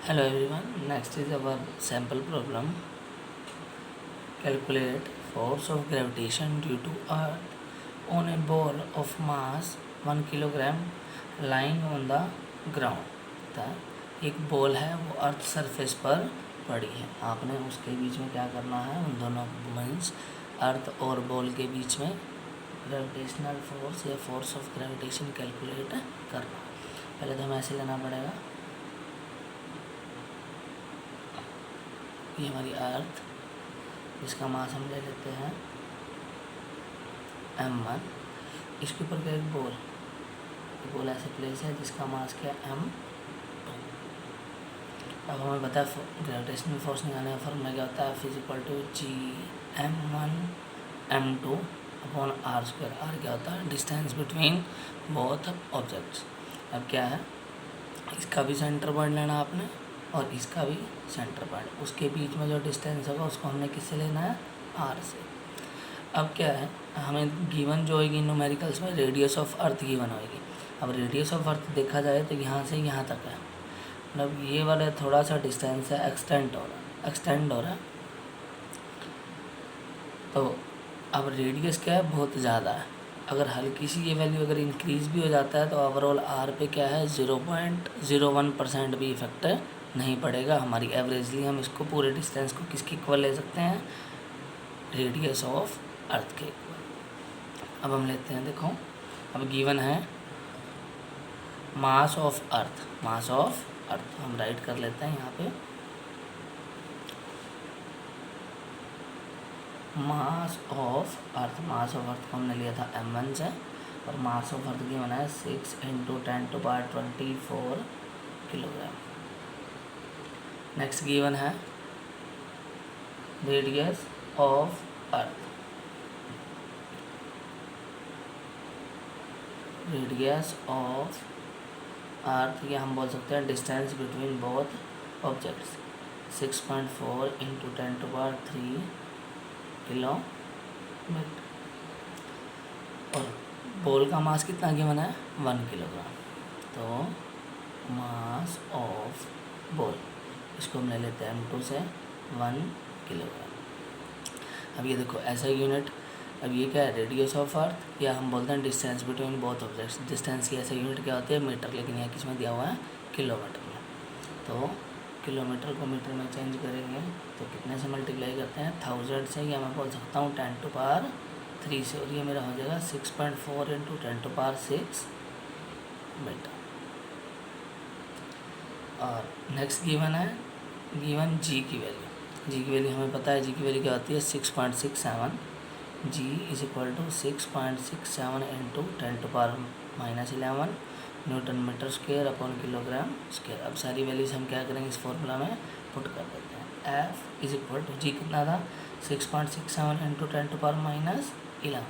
Hello everyone, next is our sample problem. Calculate force of gravitation due to earth on a ball of mass 1 kilogram lying on the ground. था एक ball है वो earth surface पर पड़ी है। आपने उसके बीच में क्या करना है, उन दोनों मीन्स अर्थ और बॉल के बीच में ग्रेविटेशनल फोर्स या फोर्स ऑफ ग्रेविटेशन कैलकुलेट करना। पहले तो हमें ऐसे लेना पड़ेगा, ये हमारी अर्थ, इसका मास हम ले लेते हैं m1। इसके ऊपर का एक बॉल ऐसे प्लेस है जिसका मास क्या m2। अब हमें पता है ग्रेविटेशनल फोर्स निकालने का फॉर्मूला क्या होता है, F = G(m1)m2 upon r²। r क्या होता है, डिस्टेंस बिटवीन बोथ ऑब्जेक्ट्स। अब क्या है, इसका भी सेंटर पॉइंट लेना आपने और इसका भी सेंटर पॉइंट, उसके बीच में जो डिस्टेंस होगा उसको हमने किससे लेना है, r से। अब क्या है, हमें गिवन जो होगी न्यूमेरिकल्स में रेडियस ऑफ अर्थ गिवन होगी। अब रेडियस ऑफ अर्थ देखा जाए तो यहाँ से यहाँ तक है, मतलब ये वाला थोड़ा सा डिस्टेंस है, एक्सटेंड हो रहा है। तो अब रेडियस क्या है, बहुत ज़्यादा है। अगर हल्की सी ये वैल्यू अगर इंक्रीज़ भी हो जाता है तो ओवरऑल आर पे क्या है, 0.01% भी इफेक्ट नहीं पड़ेगा। हमारी एवरेजली हम इसको पूरे डिस्टेंस को किसके इक्वल ले सकते हैं, रेडियस ऑफ अर्थ के इक्वल। अब हम लेते हैं, देखो अब गिवन है मास ऑफ अर्थ हम राइट कर लेते हैं यहाँ पे। मास ऑफ अर्थ को हमने लिया था m1 से, और मास ऑफ अर्थ गिवन है 6 × 10⁻24 किलोग्राम। नेक्स्ट गिवन है रेडियस ऑफ अर्थ। ये हम बोल सकते हैं distance between both objects, 6.4 × 10⁻3 kilometre. और बॉल का मास कितना गिवन है, 1 किलोग्राम। तो मास ऑफ बॉल, इसको हम ले लेते हैं m2 से 1 किलोग्राम। अब ये देखो ऐसा यूनिट, अब ये क्या है, रेडियस ऑफ अर्थ, या हम बोलते हैं distance between both objects. Distance की ऐसा यूनिट क्या होती है, मीटर, लेकिन यहाँ किस में दिया हुआ है, किलोमीटर में। तो किलोमीटर को मीटर में चेंज करेंगे तो कितने से मल्टीप्लाई करते हैं, 1000 से, या मैं बोल सकता हूँ 10⁻3 से, और ये मेरा हो जाएगा 6.4 × 10⁻6 मीटर। और नेक्स्ट गिवन है, गिवन जी की वैल्यू हमें पता है, जी की वैल्यू क्या होती है, 6.67। G = 6.67 × 10⁻11 newton metre square upon kilogram square. अब सारी वैल्यूज हम क्या करेंगे, इस फॉर्मूला में पुट कर देते हैं। F = G कितना था, 6.67 × 10⁻11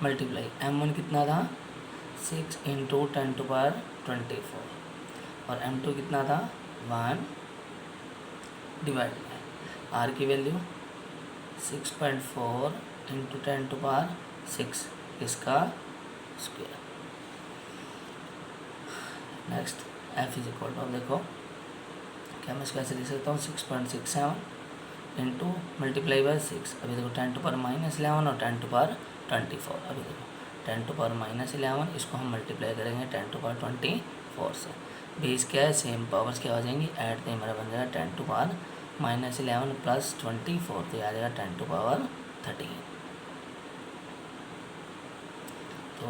मल्टीप्लाई m1 कितना था, 6 × 10⁻24, और m2 कितना था, 1 डिवाइड बाय r की वैल्यू 6.4 × 10⁻6 इसका स्क्वायर। नेक्स्ट F = देखो क्या मैं इसको ऐसे लिख सकता हूँ, 6.67 इंटू मल्टीप्लाई बाय 6। अभी देखो 10⁻11 और 10⁻24। अभी देखो 10⁻11 इसको हम मल्टीप्लाई करेंगे 10⁻24 से। बेस क्या है, सेम पावर्स क्या हो जाएंगी, ऐड तो हमारा बन जाएगा 10⁻11 प्लस 24, तो आ जाएगा 10⁻13। तो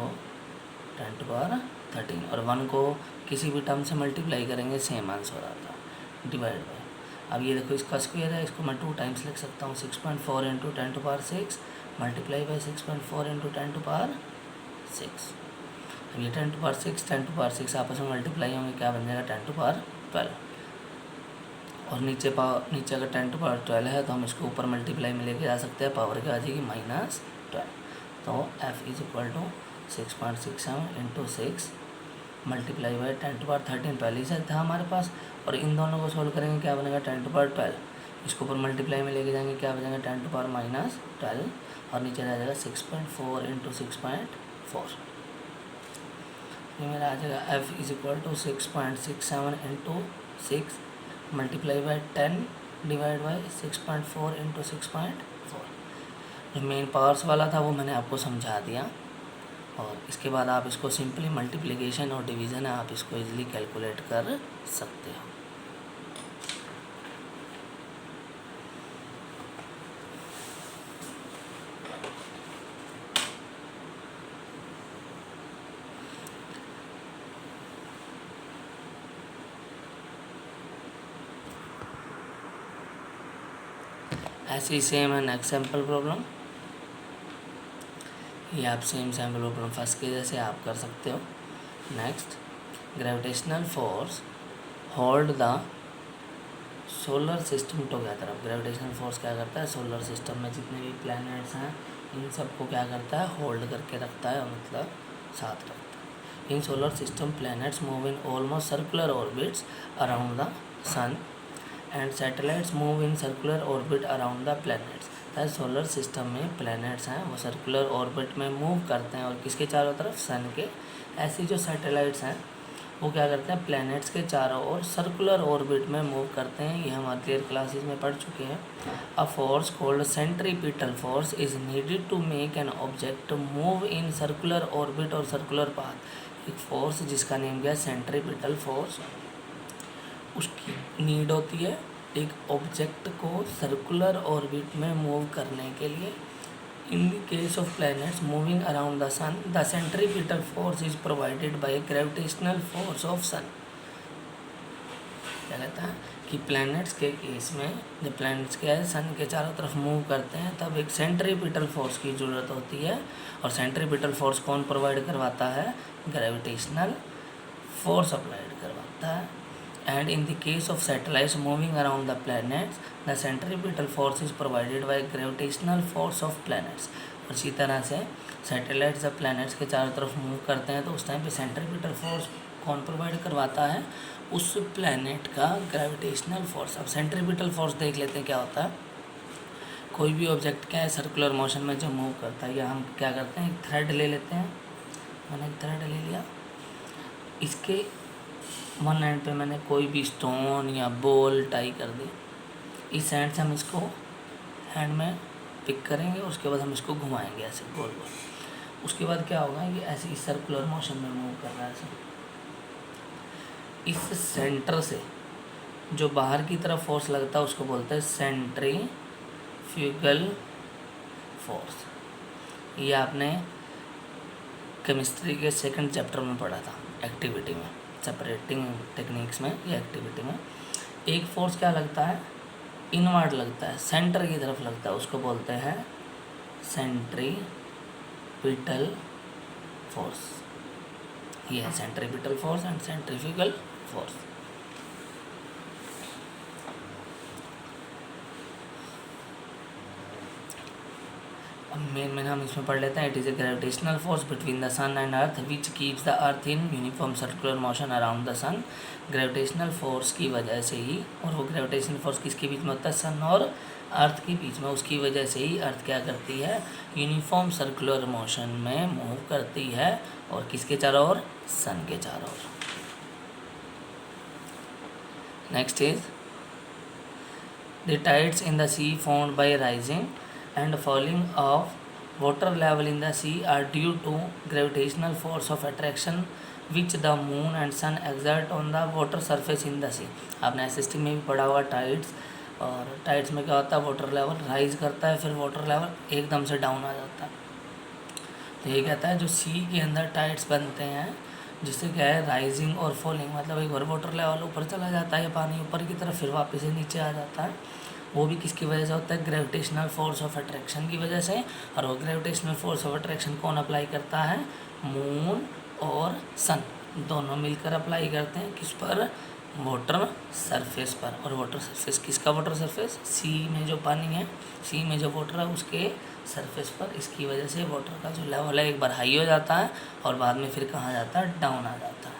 10⁻13 और 1 को किसी भी टर्म से मल्टीप्लाई करेंगे सेम आंसर आता है, डिवाइड बाय। अब ये देखो इसका स्क्वायर है, इसको मैं 2 टाइम्स लिख सकता हूँ, 6.4 × 10⁻6 मल्टीप्लाई बाय 6.4 × 10⁻6। अब ये 10⁻6 आपस में मल्टीप्लाई होंगे, क्या बन जाएगा, 10⁻12। और नीचे अगर 10⁻12 है तो हम इसको ऊपर मल्टीप्लाई में लेके जा सकते हैं, पावर क्या आ जाएगी, -12। तो F = 6.67 × 6 मल्टीप्लाई बाय 10⁻13 पहले से था हमारे पास, और इन दोनों को सोल्व करेंगे, क्या बनेगा, 10⁻12। इसको ऊपर मल्टीप्लाई में लेके जाएंगे, क्या बनेगा, 10⁻−12, और नीचे आ जाएगा 6.4 × 6.4। ये मेरा आ जाएगा F = 6.67 × 6 multiply by 10 divide by 6.4 into 6.4। जो मेन पावर्स वाला था वो मैंने आपको समझा दिया, और इसके बाद आप इसको सिंपली मल्टीप्लिकेशन और डिवीज़न है, आप इसको इजीली कैलकुलेट कर सकते हो। ऐसे ही सेम है नेक्स्ट सैम्पल प्रॉब्लम। ये आप सेम सैम्पल प्रॉब्लम फर्स्ट के जैसे आप कर सकते हो। Next, gravitational force hold the solar system together. अब ग्रेविटेशनल फोर्स क्या करता है, सोलर सिस्टम में जितने भी प्लैनेट्स हैं इन सबको क्या करता है, होल्ड करके रखता है, मतलब साथ रखता है। In solar system planets move in almost circular orbits around the sun and satellites move in circular orbit around the planets. Solar system में प्लैनेट्स हैं वो सर्कुलर ऑर्बिट में मूव करते हैं, और किसके चारों तरफ, सन के। ऐसे जो सैटेलाइट्स हैं वो क्या करते हैं, प्लैनेट्स के चारों ओर सर्कुलर ऑर्बिट में मूव करते हैं। ये हम अर्लियर क्लासेस में पढ़ चुके हैं। A force called centripetal force is needed to make an object move in circular orbit और सर्कुलर पाथ। एक फोर्स जिसका नेम क्या है, सेंट्रीपिटल फोर्स, उसकी नीड होती है एक ऑब्जेक्ट को सर्कुलर ऑर्बिट में मूव करने के लिए। In the case of planets moving around the sun, the centripetal force is provided by gravitational force of sun. क्या कहता है कि प्लैनेट्स के केस में जब प्लैनेट्स क्या है, सन के चारों तरफ मूव करते हैं, तब एक सेंट्रीपिटल फोर्स की ज़रूरत होती है। और सेंट्रीपिटल फोर्स कौन प्रोवाइड करवाता है, ग्रेविटेशनल फोर्स अप्लाइड करवाता है। And in the case of satellites moving around the planets, the centripetal force is provided by gravitational force of planets। और इसी तरह से सैटेलाइट्स जब प्लैनेट्स के चारों तरफ मूव करते हैं तो उस टाइम पे सेंट्रीपिटल फोर्स कौन प्रोवाइड करवाता है, उस प्लैनेट का ग्रेविटेशनल फोर्स। अब सेंट्रीपिटल फोर्स देख लेते हैं क्या होता है। कोई भी ऑब्जेक्ट क्या है, सर्कुलर मोशन में जब मूव करता है, या हम क्या करते हैं, एक थ्रेड ले लेते हैं। मैंने एक थ्रेड ले लिया, इसके वन एंड पे मैंने कोई भी स्टोन या बॉल टाई कर दी। इस एंड से हम इसको हैंड में पिक करेंगे, उसके बाद हम इसको घुमाएंगे ऐसे गोल गोल। उसके बाद क्या होगा, ये ऐसे इस सर्कुलर मोशन में मूव कर रहा है ऐसे। इस सेंटर से जो बाहर की तरफ फोर्स लगता है उसको बोलते हैं सेंट्रीफ्यूगल फोर्स। ये आपने केमिस्ट्री के सेकंड चैप्टर में पढ़ा था, एक्टिविटी में, सेपरेटिंग टेक्निक्स में या एक्टिविटी में। एक फोर्स क्या लगता है, इनवर्ड लगता है, सेंटर की तरफ लगता है, उसको बोलते हैं सेंट्रीपिटल फोर्स। ये है centripetal force and centrifugal force. Main हम इसमें पढ़ लेते हैं। It is a gravitational force between the sun and earth which keeps the earth in uniform circular motion around the sun. Gravitational force की वजह से ही, और वो ग्रेविटेशनल फोर्स किसके बीच में होता है, सन और अर्थ के बीच में, उसकी वजह से ही अर्थ क्या करती है, यूनिफॉर्म सर्कुलर मोशन में मूव करती है। और किसके चारों ओर, सन के चारों ओर। Next is the tides in the sea found by rising and falling of water level in the sea are due to gravitational force of attraction which the moon and sun exert on the water surface in the sea। आपने SST में भी पढ़ा हुआ tides, और tides में क्या होता है, वाटर लेवल राइज करता है, फिर वाटर लेवल एकदम से डाउन आ जाता है। तो ये कहता है जो सी के अंदर टाइड्स बनते हैं, जिससे क्या है, राइजिंग और फॉलिंग, मतलब एक बार वाटर लेवल ऊपर चला जाता है, पानी ऊपर की तरफ, फिर वापस से नीचे आ जाता है। वो भी किसकी वजह से होता है, ग्रेविटेशनल फोर्स ऑफ अट्रैक्शन की वजह से। और वो ग्रेविटेशनल फोर्स ऑफ अट्रैक्शन कौन अप्लाई करता है, मून और सन दोनों मिलकर अप्लाई करते हैं। किस पर, वाटर सरफेस पर। और वाटर सरफेस किसका, वाटर सरफेस, सी में जो पानी है, सी में जो वाटर है उसके सरफेस पर। इसकी वजह से वाटर का जो लेवल है एक बार हाई हो जाता है और बाद में फिर कहाँ जाता है, डाउन आ जाता है।